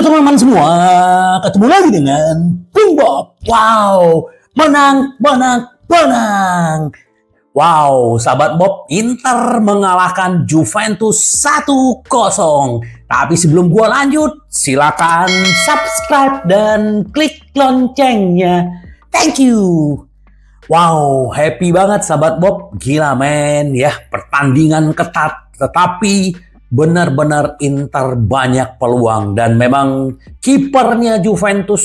Halo teman-teman semua, ketemu lagi dengan Bung Bob. Wow, menang, menang, menang. Wow, sahabat Bob, Inter mengalahkan Juventus 1-0. Tapi sebelum gua lanjut, silakan subscribe dan klik loncengnya. Thank you. Wow, happy banget sahabat Bob. Gila men, ya pertandingan ketat, tetapi benar-benar Inter banyak peluang. Dan memang kipernya Juventus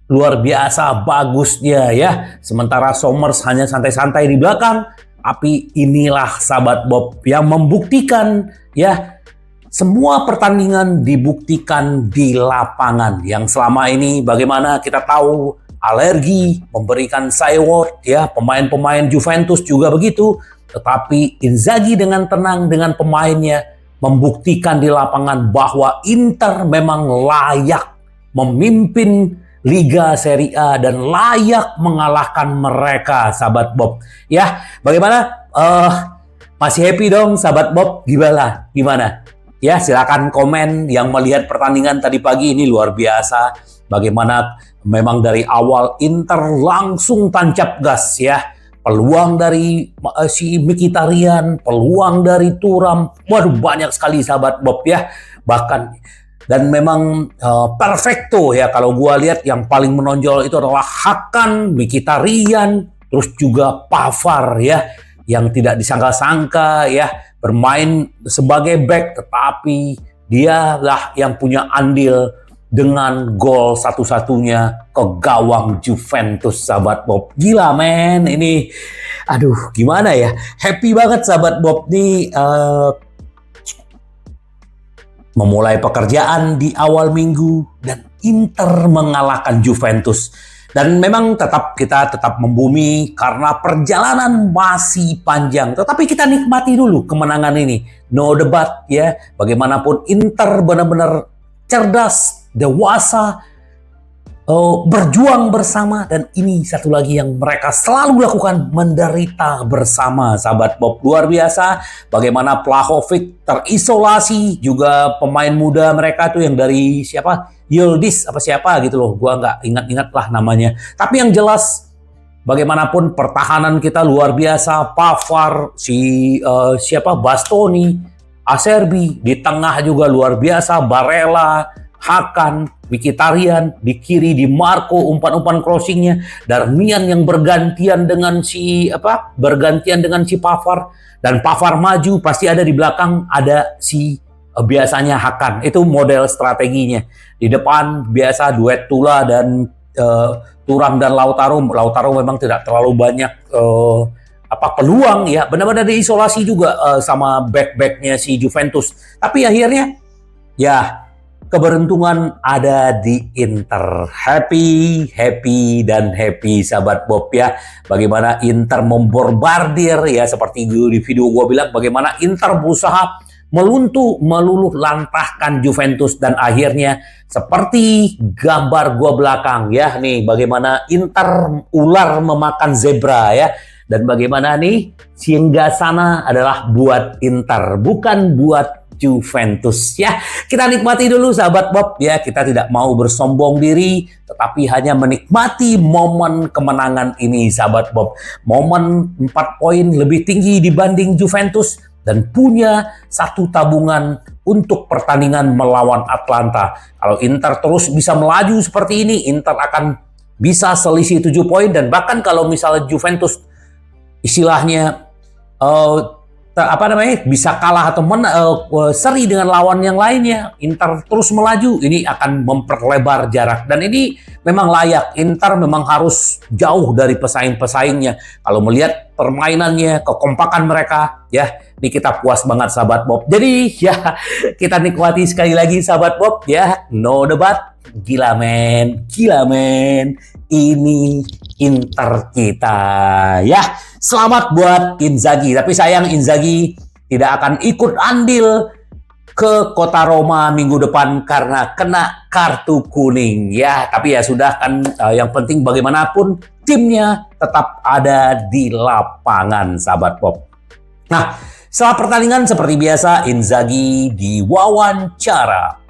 luar biasa bagusnya ya. Sementara Sommers hanya santai-santai di belakang. Tapi inilah sahabat Bob yang membuktikan ya, semua pertandingan dibuktikan di lapangan. Yang selama ini bagaimana kita tahu alergi memberikan Sayward ya, pemain-pemain Juventus juga begitu. Tetapi Inzaghi dengan tenang dengan pemainnya membuktikan di lapangan bahwa Inter memang layak memimpin Liga Serie A dan layak mengalahkan mereka, sahabat Bob. Ya, bagaimana? Masih happy dong, sahabat Bob? Gimana? Ya, silakan komen yang melihat pertandingan tadi pagi ini luar biasa. Bagaimana memang dari awal Inter langsung tancap gas ya. Peluang dari si Mkhitaryan, peluang dari Thuram. Waduh, banyak sekali sahabat Bob ya. Bahkan dan memang perfecto ya, kalau gua lihat yang paling menonjol itu adalah Hakan, Mkhitaryan, terus juga Pavard ya, yang tidak disangka-sangka ya bermain sebagai back, tetapi dialah yang punya andil dengan gol satu-satunya ke gawang Juventus, sahabat Bob. Gila men, ini aduh gimana ya, happy banget sahabat Bob nih memulai pekerjaan di awal minggu dan Inter mengalahkan Juventus. Dan memang kita tetap membumi karena perjalanan masih panjang. Tetapi kita nikmati dulu kemenangan ini. No debat ya. Bagaimanapun Inter benar-benar cerdas, dewasa, berjuang bersama. Dan ini satu lagi yang mereka selalu lakukan, menderita bersama, sahabat Bob. Luar biasa bagaimana Vlahovic terisolasi, juga pemain muda mereka tuh yang dari siapa? Yildiz apa siapa gitu loh, gua nggak ingat-ingat lah namanya. Tapi yang jelas bagaimanapun pertahanan kita luar biasa. Pavard, siapa Bastoni, Acerbi di tengah juga luar biasa. Barella, Hakan, Mkhitaryan di kiri, di Marco umpan-umpan crossingnya. Darmian yang bergantian dengan si Pavard, dan Pavard maju pasti ada di belakang ada si biasanya Hakan. Itu model strateginya. Di depan biasa duet Tula dan Thuram dan Lautaro. Lautaro memang tidak terlalu banyak peluang ya. Benar-benar diisolasi juga sama back-backnya si Juventus. Tapi akhirnya ya keberuntungan ada di Inter. Happy dan happy sahabat Bob ya. Bagaimana Inter membombardir ya, seperti di video gua bilang bagaimana Inter berusaha meluluh lantahkan Juventus. Dan akhirnya seperti gambar gua belakang ya, nih bagaimana Inter ular memakan zebra ya. Dan bagaimana nih singgasana adalah buat Inter, bukan buat Juventus ya. Kita nikmati dulu sahabat Bob ya. Kita tidak mau bersombong diri, tetapi hanya menikmati momen kemenangan ini sahabat Bob. Momen 4 poin lebih tinggi dibanding Juventus dan punya satu tabungan untuk pertandingan melawan Atalanta. Kalau Inter terus bisa melaju seperti ini, Inter akan bisa selisih 7 poin. Dan bahkan kalau misalnya Juventus istilahnya bisa kalah atau seri dengan lawan yang lainnya, Inter terus melaju, ini akan memperlebar jarak. Dan ini memang layak, Inter memang harus jauh dari pesaing-pesaingnya. Kalau melihat permainannya, kekompakan mereka ya, ini kita puas banget sahabat Bob. Jadi ya kita nikmati sekali lagi sahabat Bob ya, no debat. Gila men, ini Inter kita ya. Selamat buat Inzaghi, tapi sayang Inzaghi tidak akan ikut andil ke Kota Roma minggu depan karena kena kartu kuning ya. Tapi ya sudah kan, yang penting bagaimanapun timnya tetap ada di lapangan sahabat Bob. Nah, setelah pertandingan seperti biasa Inzaghi diwawancara.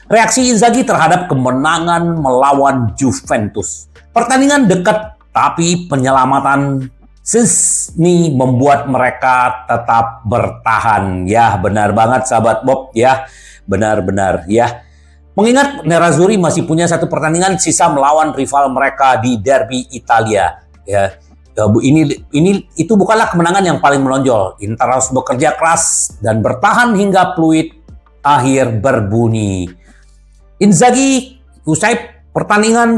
Reaksi Inzaghi terhadap kemenangan melawan Juventus. Pertandingan dekat tapi penyelamatan Szczęsny membuat mereka tetap bertahan. Ya, benar banget sahabat Bob ya. Benar-benar ya. Mengingat Nerazzurri masih punya satu pertandingan sisa melawan rival mereka di Derby Italia. Ya, itu bukanlah kemenangan yang paling menonjol. Inter harus bekerja keras dan bertahan hingga peluit akhir berbunyi. Inzaghi usai pertandingan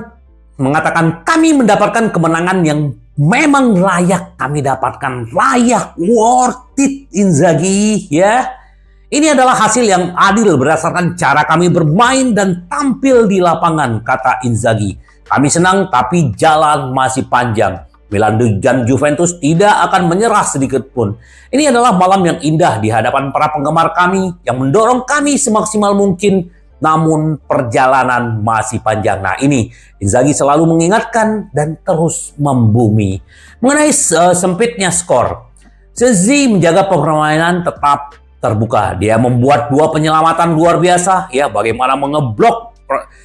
mengatakan kami mendapatkan kemenangan yang memang layak kami dapatkan, layak, worth it Inzaghi ya. Ini adalah hasil yang adil berdasarkan cara kami bermain dan tampil di lapangan, kata Inzaghi. Kami senang tapi jalan masih panjang. Milan dan Juventus tidak akan menyerah sedikit pun. Ini adalah malam yang indah di hadapan para penggemar kami yang mendorong kami semaksimal mungkin. Namun perjalanan masih panjang. Nah ini Inzaghi selalu mengingatkan dan terus membumi. Mengenai sempitnya skor, Szczęsny menjaga permainan tetap terbuka. Dia membuat 2 penyelamatan luar biasa. Ya, bagaimana mengeblok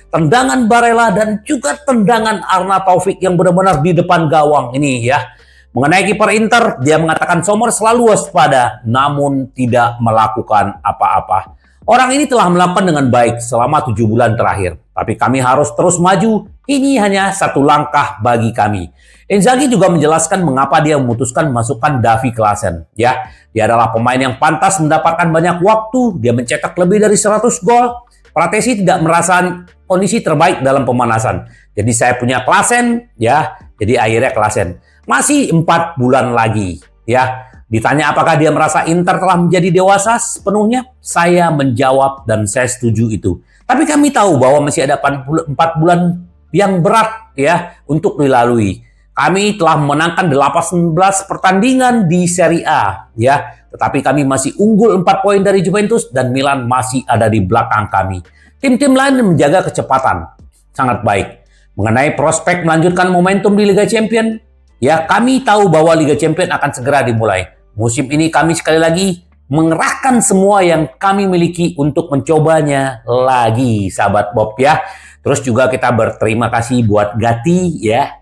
tendangan Barella dan juga tendangan Arna Taufik yang benar-benar di depan gawang ini ya. Mengenai kiper Inter, dia mengatakan Sommer selalu waspada namun tidak melakukan apa-apa. Orang ini telah melakukan dengan baik selama 7 bulan terakhir. Tapi kami harus terus maju. Ini hanya satu langkah bagi kami. Inzaghi juga menjelaskan mengapa dia memutuskan memasukkan Davy Klaassen. Ya, dia adalah pemain yang pantas mendapatkan banyak waktu. Dia mencetak lebih dari 100 gol. Pratesi tidak merasa kondisi terbaik dalam pemanasan. Jadi saya punya Klaassen, ya. Jadi akhirnya Klaassen. Masih 4 bulan lagi, ya. Ditanya apakah dia merasa Inter telah menjadi dewasa sepenuhnya, saya menjawab dan saya setuju itu. Tapi kami tahu bahwa masih ada 4 bulan yang berat ya untuk dilalui. Kami telah memenangkan 18 pertandingan di Serie A ya, tetapi kami masih unggul 4 poin dari Juventus dan Milan masih ada di belakang kami. Tim-tim lain menjaga kecepatan sangat baik. Mengenai prospek melanjutkan momentum di Liga Champions, ya kami tahu bahwa Liga Champions akan segera dimulai. Musim ini kami sekali lagi mengerahkan semua yang kami miliki untuk mencobanya lagi, sahabat Bob ya. Terus juga kita berterima kasih buat Gatti ya,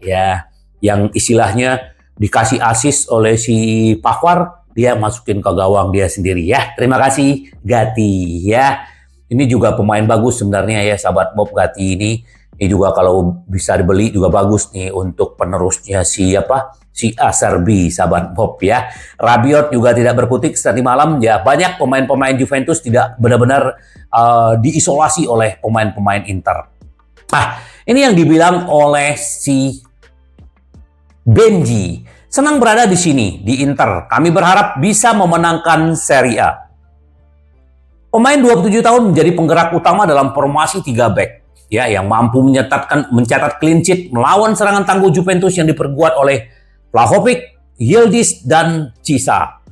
yang istilahnya dikasih asis oleh si Pavard, dia masukin ke gawang dia sendiri ya. Terima kasih Gatti ya. Ini juga pemain bagus sebenarnya ya, sahabat Bob. Gatti ini juga kalau bisa dibeli juga bagus nih untuk penerusnya si Acerbi, sahabat Bob ya. Rabiot juga tidak berkutik tadi malam ya. Banyak pemain-pemain Juventus tidak benar-benar diisolasi oleh pemain-pemain Inter. Nah, ini yang dibilang oleh si Benji. Senang berada di sini di Inter. Kami berharap bisa memenangkan Serie A. Pemain 27 tahun menjadi penggerak utama dalam formasi 3 back. Ya, yang mampu mencatat clean sheet melawan serangan tangguh Juventus yang diperkuat oleh Vlahovic, Yildiz, dan Chiesa.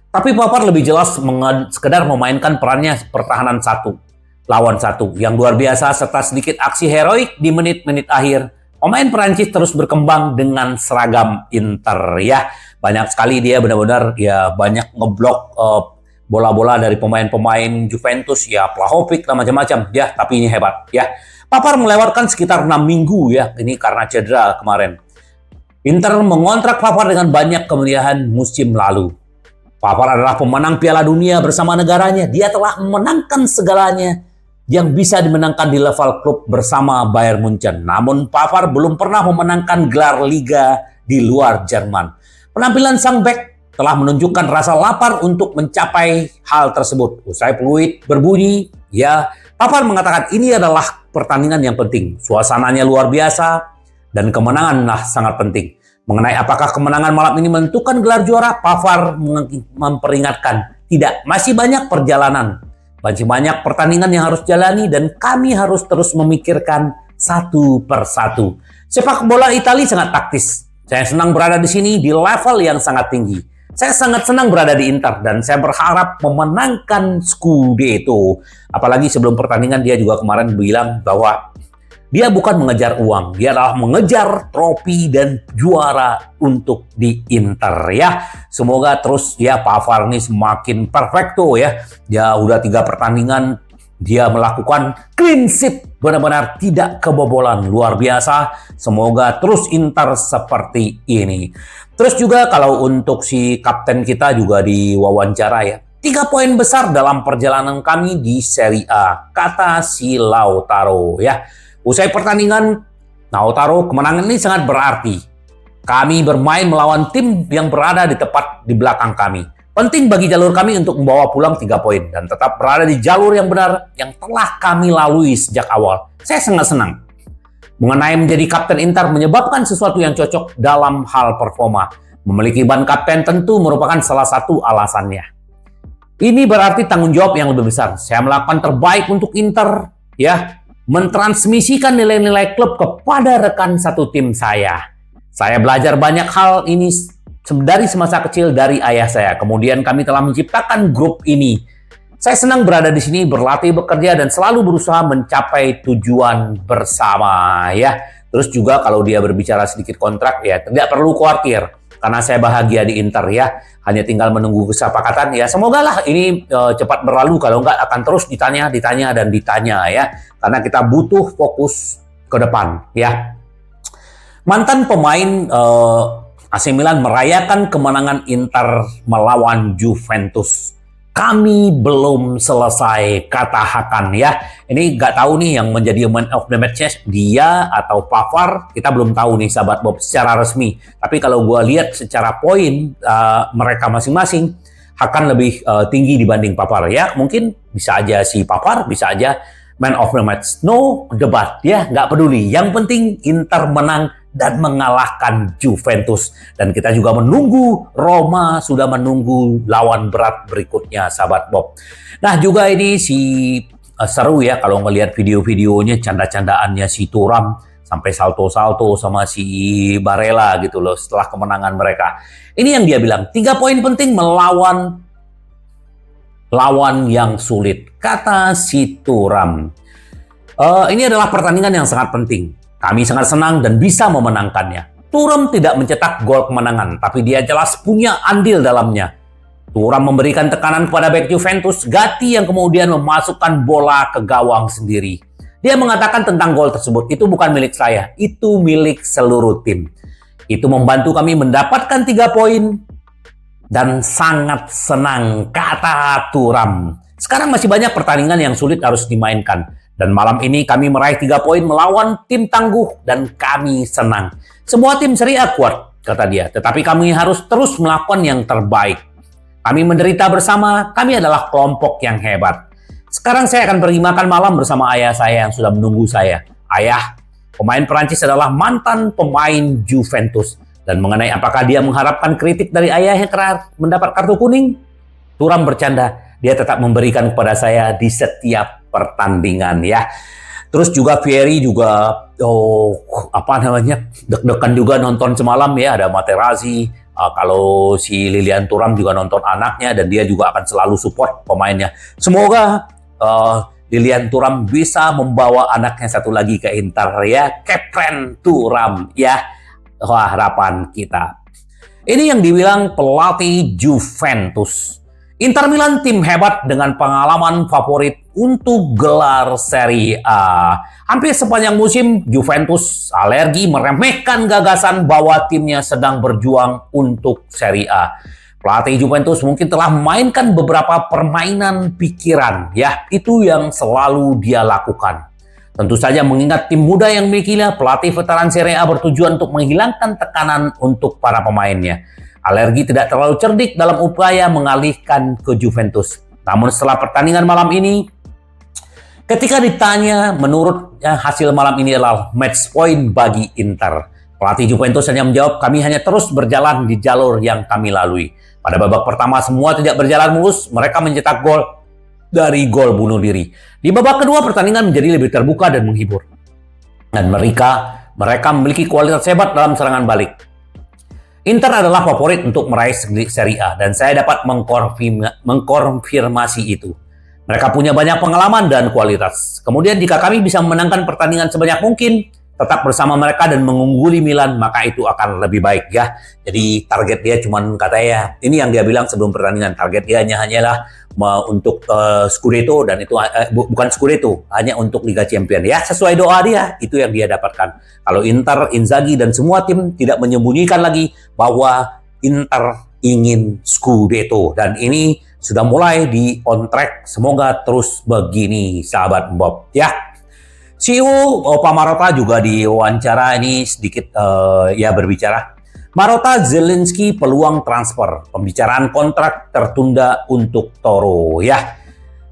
Tapi Pavard lebih jelas sekedar memainkan perannya pertahanan 1 lawan 1 yang luar biasa serta sedikit aksi heroik di menit-menit akhir. Pemain Perancis terus berkembang dengan seragam Inter ya. Banyak sekali dia benar-benar ya banyak ngeblok bola-bola dari pemain-pemain Juventus ya, Vlahovic dan macam-macam ya, tapi ini hebat ya. Pavard melewatkan sekitar 6 minggu ya, ini karena cedera kemarin. Inter mengontrak Pavard dengan banyak kemeriahan musim lalu. Pavard adalah pemenang Piala Dunia bersama negaranya. Dia telah memenangkan segalanya yang bisa dimenangkan di level klub bersama Bayern Munchen. Namun Pavard belum pernah memenangkan gelar Liga di luar Jerman. Penampilan sang bek telah menunjukkan rasa lapar untuk mencapai hal tersebut. Usai peluit berbunyi, ya, Pavard mengatakan ini adalah pertandingan yang penting. Suasananya luar biasa dan kemenanganlah sangat penting. Mengenai apakah kemenangan malam ini menentukan gelar juara, Pavard memperingatkan, tidak, masih banyak perjalanan. Masih banyak pertandingan yang harus jalani dan kami harus terus memikirkan satu persatu. Sepak bola Italia sangat taktis. Saya senang berada di sini di level yang sangat tinggi. Saya sangat senang berada di Inter dan saya berharap memenangkan Scudetto. Apalagi sebelum pertandingan dia juga kemarin bilang bahwa dia bukan mengejar uang, dia adalah mengejar trofi dan juara untuk di Inter ya. Semoga terus ya Pavard ini semakin perfecto ya. Dia udah 3 pertandingan Dia melakukan clean sheet, benar-benar tidak kebobolan, luar biasa. Semoga terus Inter seperti ini. Terus juga kalau untuk si kapten kita juga diwawancara ya. 3 poin besar dalam perjalanan kami di Serie A, kata si Lautaro ya. Usai pertandingan, Lautaro, kemenangan ini sangat berarti. Kami bermain melawan tim yang berada di tepat di belakang kami. Penting bagi jalur kami untuk membawa pulang 3 poin dan tetap berada di jalur yang benar yang telah kami lalui sejak awal. Saya sangat senang. Mengenai menjadi kapten Inter menyebabkan sesuatu yang cocok dalam hal performa. Memiliki ban kapten tentu merupakan salah satu alasannya. Ini berarti tanggung jawab yang lebih besar. Saya melakukan terbaik untuk Inter, ya, mentransmisikan nilai-nilai klub kepada rekan satu tim saya. Saya belajar banyak hal ini dari semasa kecil dari ayah saya. Kemudian kami telah menciptakan grup ini. Saya senang berada di sini, berlatih, bekerja, dan selalu berusaha mencapai tujuan bersama. Ya, terus juga kalau dia berbicara sedikit kontrak, ya tidak perlu khawatir. Karena saya bahagia di Inter ya. Hanya tinggal menunggu kesepakatan. Ya, semoga lah ini cepat berlalu. Kalau enggak akan terus ditanya ya. Karena kita butuh fokus ke depan ya. Mantan pemain AC Milan merayakan kemenangan Inter melawan Juventus. Kami belum selesai, kata Hakan ya. Ini nggak tahu nih yang menjadi man of the match dia atau Pavard. Kita belum tahu nih sahabat Bob secara resmi. Tapi kalau gue lihat secara poin mereka masing-masing, Hakan lebih tinggi dibanding Pavard ya. Mungkin bisa aja si Pavard, bisa aja man of the match. No debat ya, nggak peduli. Yang penting Inter menang dan mengalahkan Juventus. Dan kita juga menunggu, Roma sudah menunggu lawan berat berikutnya, sahabat Bob. Nah juga ini seru ya kalau ngelihat video-videonya, canda-candaannya si Thuram, sampai salto-salto sama si Barella gitu loh setelah kemenangan mereka. Ini yang dia bilang, 3 poin penting melawan lawan yang sulit, kata si Thuram. Ini adalah pertandingan yang sangat penting. Kami sangat senang dan bisa memenangkannya. Thuram tidak mencetak gol kemenangan, tapi dia jelas punya andil dalamnya. Thuram memberikan tekanan kepada bek Juventus, Gatti yang kemudian memasukkan bola ke gawang sendiri. Dia mengatakan tentang gol tersebut, itu bukan milik saya, itu milik seluruh tim. Itu membantu kami mendapatkan 3 poin dan sangat senang, kata Thuram. Sekarang masih banyak pertandingan yang sulit harus dimainkan. Dan malam ini kami meraih 3 poin melawan tim tangguh dan kami senang. Semua tim Serie A kuat, kata dia. Tetapi kami harus terus melakukan yang terbaik. Kami menderita bersama, kami adalah kelompok yang hebat. Sekarang saya akan pergi makan malam bersama ayah saya yang sudah menunggu saya. Ayah, pemain Perancis adalah mantan pemain Juventus. Dan mengenai apakah dia mengharapkan kritik dari ayahnya karena mendapat kartu kuning, Thuram bercanda. Dia tetap memberikan kepada saya di setiap pertandingan ya. Terus juga Vieri juga deg-degan juga nonton semalam ya, ada Materazzi. Kalau si Lilian Thuram juga nonton anaknya dan dia juga akan selalu support pemainnya. Semoga Lilian Thuram bisa membawa anaknya satu lagi ke Inter ya, Kapten Thuram ya. Wah, harapan kita. Ini yang dibilang pelatih Juventus. Inter Milan tim hebat dengan pengalaman favorit untuk gelar Serie A. Hampir sepanjang musim, Juventus alergi meremehkan gagasan bahwa timnya sedang berjuang untuk Serie A. Pelatih Juventus mungkin telah memainkan beberapa permainan pikiran. Ya, itu yang selalu dia lakukan. Tentu saja mengingat tim muda yang milikinya, pelatih veteran Serie A bertujuan untuk menghilangkan tekanan untuk para pemainnya. Alergi tidak terlalu cerdik dalam upaya mengalihkan ke Juventus. Namun setelah pertandingan malam ini, ketika ditanya menurutnya hasil malam ini adalah match point bagi Inter, pelatih Juventus hanya menjawab, kami hanya terus berjalan di jalur yang kami lalui. Pada babak pertama semua tidak berjalan mulus, mereka mencetak gol dari gol bunuh diri. Di babak kedua pertandingan menjadi lebih terbuka dan menghibur. Dan mereka memiliki kualitas hebat dalam serangan balik. Inter adalah favorit untuk meraih Serie A dan saya dapat mengkonfirmasi itu. Mereka punya banyak pengalaman dan kualitas. Kemudian jika kami bisa memenangkan pertandingan sebanyak mungkin, tetap bersama mereka dan mengungguli Milan, maka itu akan lebih baik ya. Jadi target dia cuman katanya, ini yang dia bilang sebelum pertandingan, target dia hanyalah untuk Scudetto, dan itu bukan Scudetto, hanya untuk Liga Champions. Ya, sesuai doa dia, itu yang dia dapatkan. Kalau Inter, Inzaghi dan semua tim tidak menyembunyikan lagi bahwa Inter ingin Scudetto, dan ini sudah mulai di on track. Semoga terus begini, sahabat Bob. Ya, CEO Pak Marotta juga diwawancara ini sedikit ya berbicara. Marotta, Zelensky peluang transfer, pembicaraan kontrak tertunda untuk Toro. Ya,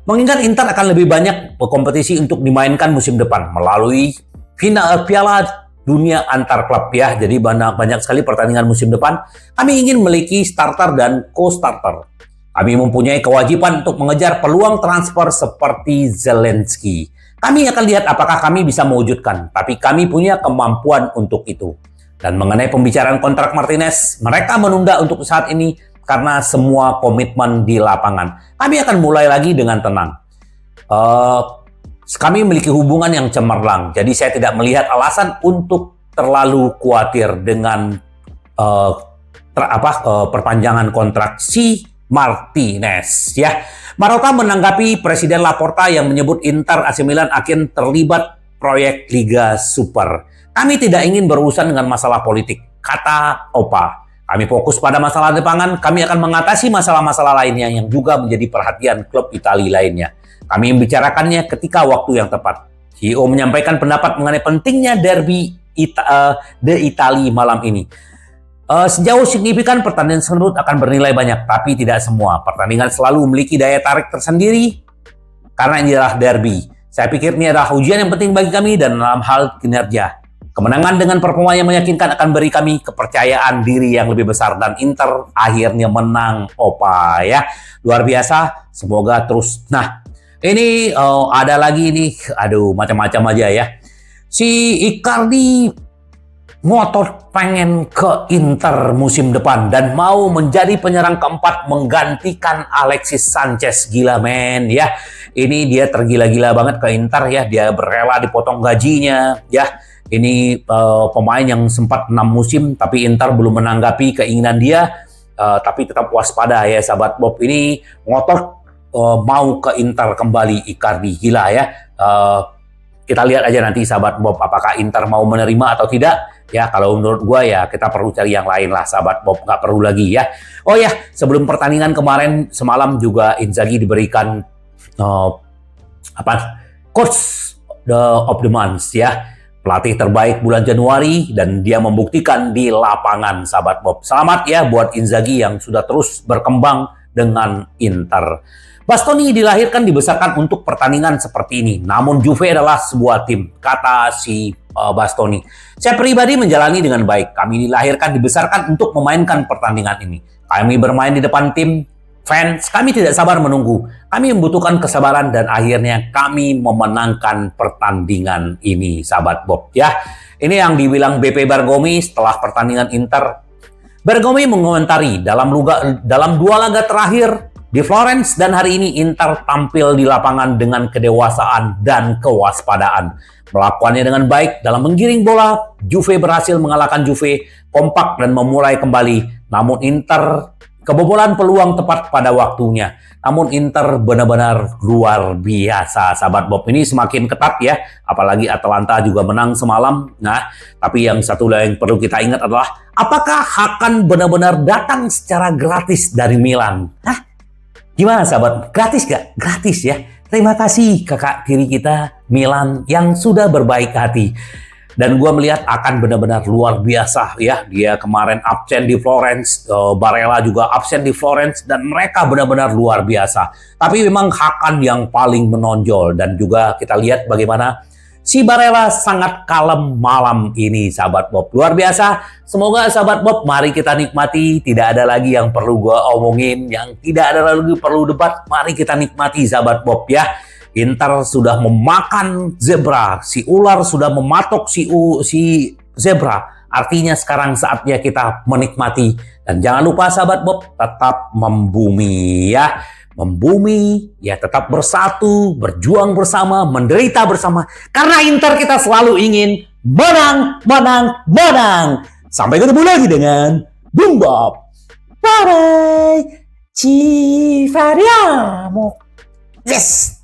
mengingat Inter akan lebih banyak berkompetisi untuk dimainkan musim depan melalui final Piala Dunia antar klub, ya. Jadi banyak sekali pertandingan musim depan. Kami ingin memiliki starter dan co-starter. Kami mempunyai kewajiban untuk mengejar peluang transfer seperti Zelensky. Kami akan lihat apakah kami bisa mewujudkan, tapi kami punya kemampuan untuk itu. Dan mengenai pembicaraan kontrak Martinez, mereka menunda untuk saat ini karena semua komitmen di lapangan. Kami akan mulai lagi dengan tenang. Kami memiliki hubungan yang cemerlang, jadi saya tidak melihat alasan untuk terlalu khawatir dengan perpanjangan kontrak si Martinez. Ya, Marotta menanggapi Presiden Laporta yang menyebut Inter AC Milan akan terlibat proyek Liga Super. Kami tidak ingin berurusan dengan masalah politik, kata Opa. Kami fokus pada masalah lapangan, kami akan mengatasi masalah-masalah lainnya yang juga menjadi perhatian klub Italia lainnya. Kami membicarakannya ketika waktu yang tepat. CEO menyampaikan pendapat mengenai pentingnya derby de Italia malam ini. Sejauh signifikan pertandingan tersebut akan bernilai banyak, tapi tidak semua. Pertandingan selalu memiliki daya tarik tersendiri karena ini adalah derby. Saya pikir ini adalah ujian yang penting bagi kami dan dalam hal kinerja. Kemenangan dengan performa yang meyakinkan akan beri kami kepercayaan diri yang lebih besar, dan Inter akhirnya menang, Opa, ya. Luar biasa, semoga terus. Nah, ini ada lagi nih, aduh macam-macam aja ya. Si Icardi ngotot pengen ke Inter musim depan dan mau menjadi penyerang keempat menggantikan Alexis Sanchez. Gila men, ya. Ini dia tergila-gila banget ke Inter, ya. Dia rela dipotong gajinya, ya. Ini pemain yang sempat 6 musim, tapi Inter belum menanggapi keinginan dia. Tapi tetap waspada ya, sahabat Bob. Ini ngotot mau ke Inter kembali Icardi. Gila ya. Kita lihat aja nanti, sahabat Bob, apakah Inter mau menerima atau tidak. Ya, kalau menurut gua ya kita perlu cari yang lain lah, sahabat Bob. Nggak perlu lagi ya. Oh ya, sebelum pertandingan kemarin semalam juga Inzaghi diberikan Coach of the Month, ya. Pelatih terbaik bulan Januari, dan dia membuktikan di lapangan, sahabat Bob. Selamat ya buat Inzaghi yang sudah terus berkembang dengan Inter. Bastoni dilahirkan dibesarkan untuk pertandingan seperti ini. Namun Juve adalah sebuah tim, kata si Bastoni. Saya pribadi menjalani dengan baik. Kami dilahirkan dibesarkan untuk memainkan pertandingan ini. Kami bermain di depan tim, fans, kami tidak sabar menunggu. Kami membutuhkan kesabaran dan akhirnya kami memenangkan pertandingan ini, sahabat Bob. Ya, ini yang dibilang BP Bergomi setelah pertandingan Inter. Bergomi mengomentari dalam 2 laga terakhir di Florence dan hari ini Inter tampil di lapangan dengan kedewasaan dan kewaspadaan. Melakukannya dengan baik dalam menggiring bola. Juve berhasil mengalahkan Juve kompak dan memulai kembali. Namun Inter kebobolan peluang tepat pada waktunya. Namun Inter benar-benar luar biasa, sahabat Bob. Ini semakin ketat ya, apalagi Atalanta juga menang semalam. Nah, tapi yang satu yang perlu kita ingat adalah apakah akan benar-benar datang secara gratis dari Milan? Hah? Gimana sahabat? Gratis gak? Gratis ya. Terima kasih kakak tiri kita Milan yang sudah berbaik hati. Dan gue melihat akan benar-benar luar biasa ya. Dia kemarin absen di Florence, Barella juga absen di Florence, dan mereka benar-benar luar biasa. Tapi memang Hakan yang paling menonjol, dan juga kita lihat bagaimana si Barella sangat kalem malam ini, sahabat Bob. Luar biasa. Semoga sahabat Bob, mari kita nikmati. Tidak ada lagi yang perlu gue omongin, yang tidak ada lagi perlu debat. Mari kita nikmati, sahabat Bob ya. Inter sudah memakan zebra, si ular sudah mematok si zebra. Artinya sekarang saatnya kita menikmati. Dan jangan lupa sahabat Bob, tetap membumi ya. Membumi, ya tetap bersatu, berjuang bersama, menderita bersama. Karena Inter kita selalu ingin menang, menang, menang. Sampai ketemu lagi dengan Boom Bob. Bye-bye. Ci parliamo. Yes!